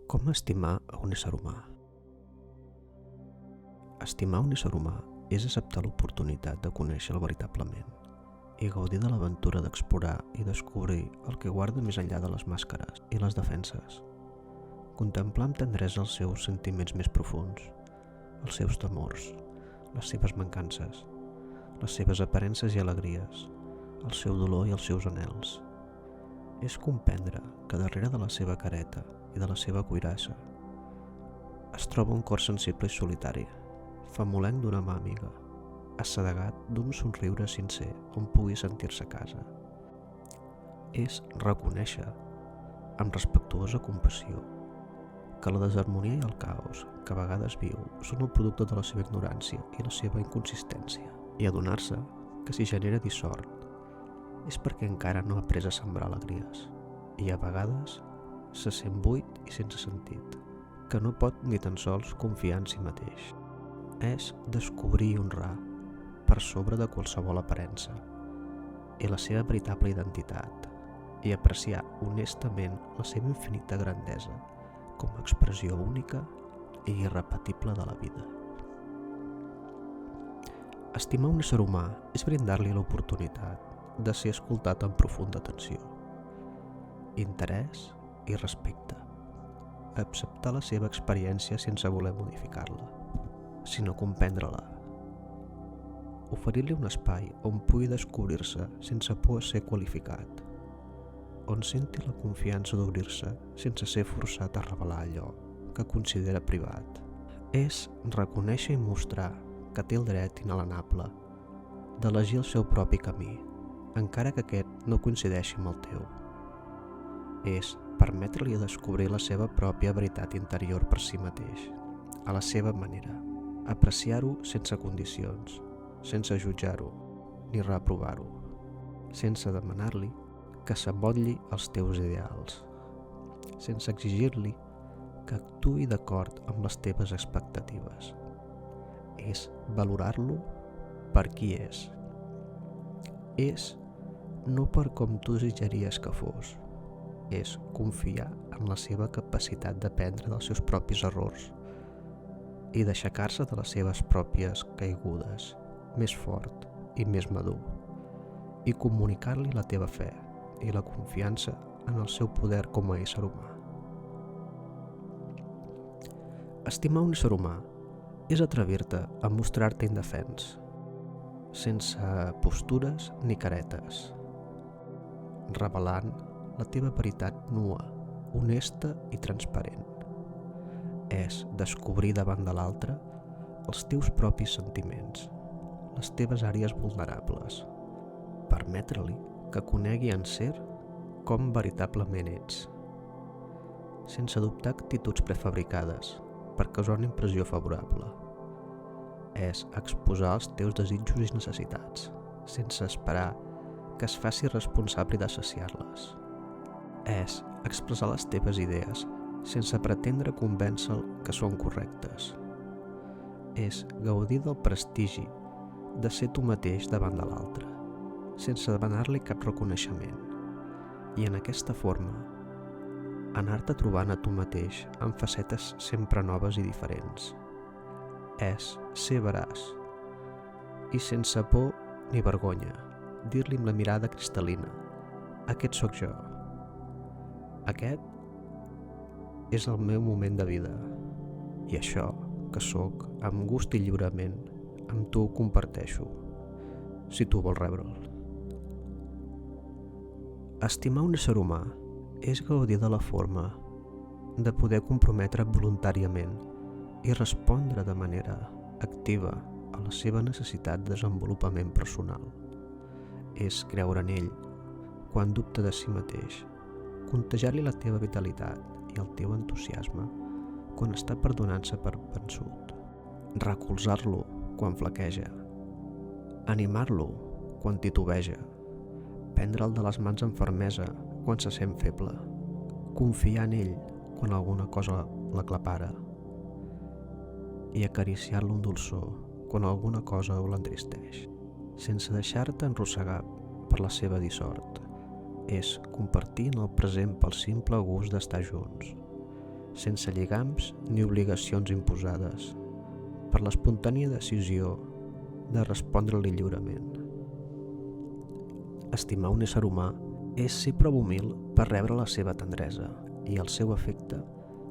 Com estimar a un ésser humà? Estimar un ésser humà és acceptar l'oportunitat de conèixer-lo veritablement i gaudir de l'aventura d'explorar i descobrir el que guarda més enllà de les màscares i les defenses. Contemplar amb tendresa els seus sentiments més profuns, els seus temors, les seves mancances, les seves aparences i alegries, el seu dolor i els seus anhels. És comprendre que darrere de la seva careta i de la seva cuirassa es troba un cor sensible i solitari, famolenc d'una mà amiga, assedegat d'un somriure sincer on pugui sentir-se a casa. És reconèixer, amb respectuosa compassió, que la desharmonia i el caos que a vegades viu són el producte de la seva ignorància i la seva inconsistència, i adonar-se que si genera dissort és perquè encara no ha après a sembrar alegries i a vegades se sent buit i sense sentit, que no pot ni tan sols confiar en si mateix. És descobrir i honrar, per sobre de qualsevol aparença, i la seva veritable identitat, i apreciar honestament la seva infinita grandesa com a expressió única i irrepetible de la vida. Estimar un ésser humà és brindar-li l'oportunitat de ser escoltat amb profunda atenció, interès i respecte, acceptar la seva experiència sense voler modificar-la, sinó comprendre-la, oferir-li un espai on pugui descobrir-se sense por a ser qualificat, on senti la confiança d'obrir-se sense ser forçat a revelar allò que considera privat. És reconèixer i mostrar que té el dret inalienable d'elegir el seu propi camí, encara que aquest no coincideixi amb el teu. És permetre-li descobrir la seva pròpia veritat interior per si mateix, a la seva manera, apreciar-ho sense condicions, sense jutjar-ho ni reprovar-ho, sense demanar-li que s'amotlli als teus ideals, sense exigir-li que actuï d'acord amb les teves expectatives. És valorar-lo per qui és. És no per com tu desitjaries que fos. És confiar en la seva capacitat d'aprendre dels seus propis errors i d'aixecar-se de les seves pròpies caigudes, més fort i més madur, i comunicar-li la teva fe i la confiança en el seu poder com a ésser humà. Estimar un ésser humà és atrevir-te a mostrar-te indefens, sense postures ni caretes, revelant la teva veritat nua, honesta i transparent. És descobrir davant de l'altre els teus propis sentiments, les teves àrees vulnerables, permetre-li que conegui en ser com veritablement ets, sense adoptar actituds prefabricades per causar una impressió favorable. És exposar els teus desitjos i necessitats, sense esperar que es faci responsable de saciar-les. És expressar les teves idees sense pretendre convèncer-lo que són correctes. És gaudir del prestigi de ser tu mateix davant de l'altre, sense demanar-li cap reconeixement, i en aquesta forma anar-te trobant a tu mateix en facetes sempre noves i diferents. És ser veraç i sense por ni vergonya dir-li amb la mirada cristal·lina: aquest sóc jo, aquest és el meu moment de vida, i això que sóc amb gust i lliurement amb tu ho comparteixo, si tu vols rebre'l. Estimar un ésser humà és gaudir de la forma de poder comprometre voluntàriament i respondre de manera activa a la seva necessitat de desenvolupament personal. És creure en ell quan dubta de si mateix, contagiar-li la teva vitalitat i el teu entusiasme quan està perdonant-se per vençut, recolzar-lo quan flaqueja, animar-lo quan titubeja, prendre'l de les mans amb fermesa quan se sent feble, confiar en ell quan alguna cosa l'aclapara i acariciar-lo amb dolçor quan alguna cosa ho l'entristeix, sense deixar-te enrossegar per la seva dissort. És compartir en el present pel simple gust d'estar junts, sense lligams ni obligacions imposades, per l'espontània decisió de respondre-li lliurement. Estimar un ésser humà és ser prou humil per rebre la seva tendresa i el seu afecte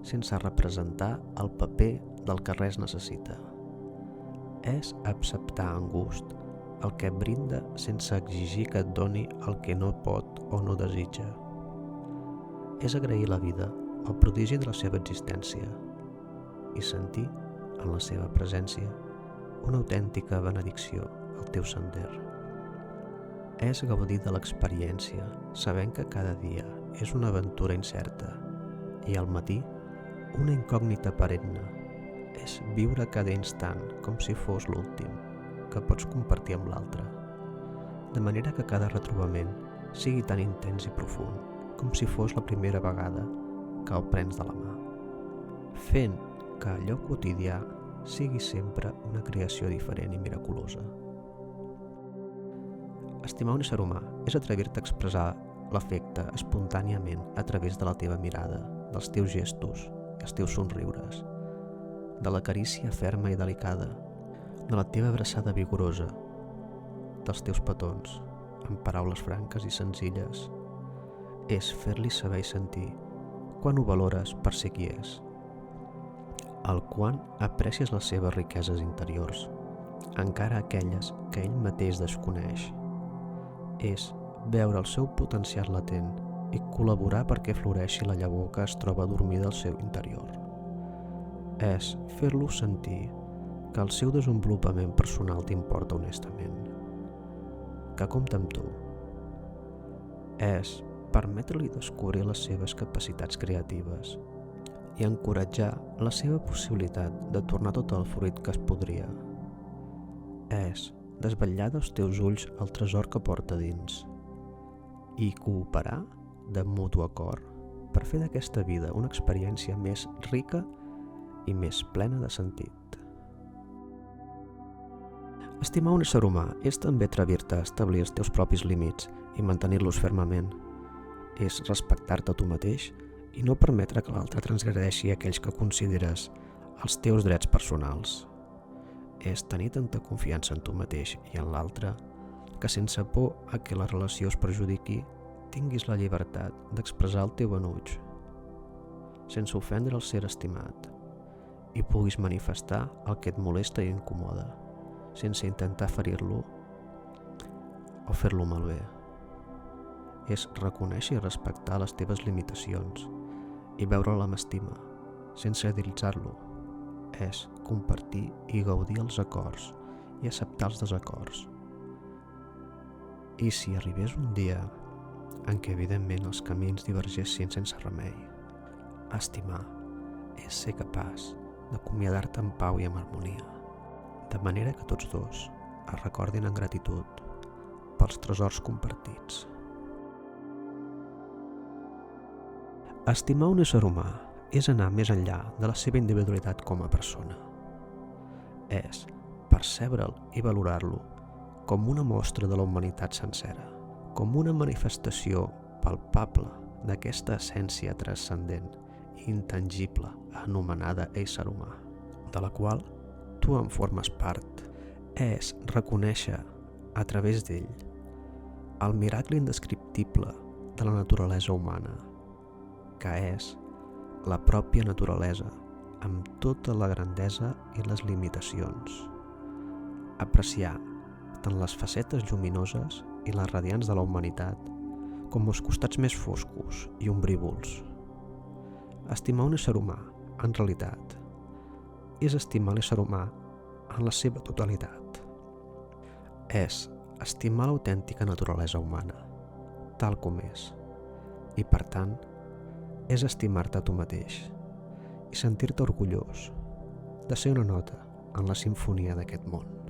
sense representar el paper del que res necessita. És acceptar amb gust el que et brinda sense exigir que et doni el que no pot o no desitja. És agrair la vida el prodigi de la seva existència i sentir en la seva presència una autèntica benedicció al teu sender. És gaudir de l'experiència, sabent que cada dia és una aventura incerta i al matí una incògnita perenne. És viure cada instant com si fos l'últim, que pots compartir amb l'altre, de manera que cada retrobament sigui tan intens i profund com si fos la primera vegada que el prens de la mà, fent que allò quotidià sigui sempre una creació diferent i miraculosa. Estimar un ésser humà és atrevir-te a expressar l'afecte espontàniament a través de la teva mirada, dels teus gestos i els teus somriures, de la carícia ferma i delicada, de la teva abraçada vigorosa, dels teus petons, amb paraules franques i senzilles. És fer-li saber i sentir quan ho valores per ser qui és, el quant aprecies les seves riqueses interiors, encara aquelles que ell mateix desconeix. És veure el seu potencial latent i col·laborar perquè floreixi la llavor que es troba dormida al seu interior. És fer-lo sentir que el seu desenvolupament personal t'importa honestament, que compta amb tu. És permetre-li descobrir les seves capacitats creatives i encoratjar la seva possibilitat de tornar tot el fruit que es podria. És desvetllar dels teus ulls el tresor que porta dins i cooperar de mutu acord per fer d'aquesta vida una experiència més rica i més plena de sentit. Estimar un ésser humà és també atrevir-te a establir els teus propis límits i mantenir-los fermament. És respectar-te a tu mateix i no permetre que l'altre transgredeixi aquells que consideres els teus drets personals. És tenir tanta confiança en tu mateix i en l'altre que sense por a que la relació es perjudiqui tinguis la llibertat d'expressar el teu enuig sense ofendre el ser estimat i puguis manifestar el que et molesta i incomoda sense intentar ferir-lo o fer-lo malbé. És reconèixer i respectar les teves limitacions i veure'l amb estima sense idilitzar-lo. És compartir i gaudir els acords i acceptar els desacords. I si arribés un dia en què evidentment els camins divergessin sense remei, estimar és ser capaç d'acomiadar-te en pau i amb harmonia, de manera que tots dos es recordin en gratitud pels tresors compartits. Estimar un ésser humà és anar més enllà de la seva individualitat com a persona. És percebre'l i valorar-lo com una mostra de la humanitat sencera, com una manifestació palpable d'aquesta essència transcendent i intangible anomenada ésser humà, de la qual tu en formes part. És reconèixer a través d'ell el miracle indescriptible de la naturalesa humana, que és la pròpia naturalesa, amb tota la grandesa i les limitacions. Apreciar tant les facetes lluminoses i les radiants de la humanitat com els costats més foscos i ombrívols. Estimar un ésser humà, en realitat, és estimar l'ésser humà en la seva totalitat. És estimar l'autèntica naturalesa humana, tal com és, i per tant, és estimar-te a tu mateix i sentir-te orgullós de ser una nota en la simfonia d'aquest món.